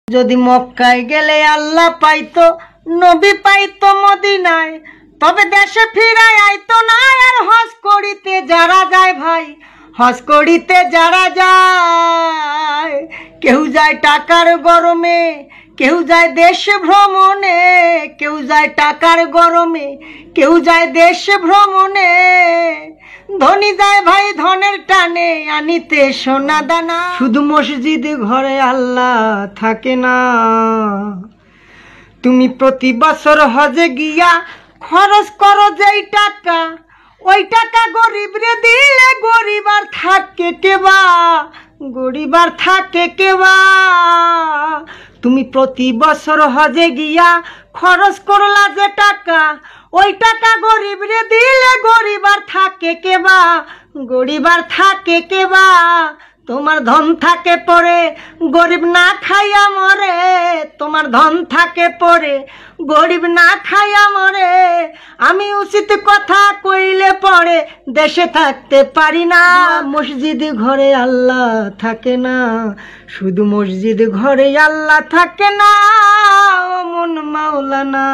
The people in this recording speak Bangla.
যদি মক্কায় গেলে আল্লাহ পাইতো, নবী পাইতো মদিনায়, তবে দেশে ফিরায় আইতো না। আর হজ করিতে যারা যায় ভাই, হজ করিতে যারা যায়, কেউ যায় টাকার গরমে, কেউ যায় দেশ ভ্রমণে, কেউ যায় টাকার গরমে, কেউ যায় দেশ ভ্রমণে। ধনী যায় ভাই ধনের টানে, আনিতে সোনা দানা। শুধু মসজিদ ঘরে আল্লাহ থাকে না। তুমি প্রতি বছর হজে গিয়া খরচ করো যেই টাকা, ওই টাকা গরিব রে দিলে গরিব আর থাকে কেবা, গরিব আর থাকে কেবা। তুমি প্রতি বছর হজে গিয়া খরচ করলা যে টাকা, ওই টাকা গরিব রে দিলে গরিব আর থাকে কেবা, গরিব আর থাকে কেবা। তোমার ধন থাকে পরে গরিব না খাইয়া মরে, তোমার ধন থাকে পরে গরিব না খাইয়া মরে। আমি উচিত কথা কইলে পরে দেশে থাকতে পারি না। মসজিদ ঘরে আল্লাহ থাকে না, শুধু মসজিদ ঘরে আল্লাহ থাকে না। ও মন মাওলানা।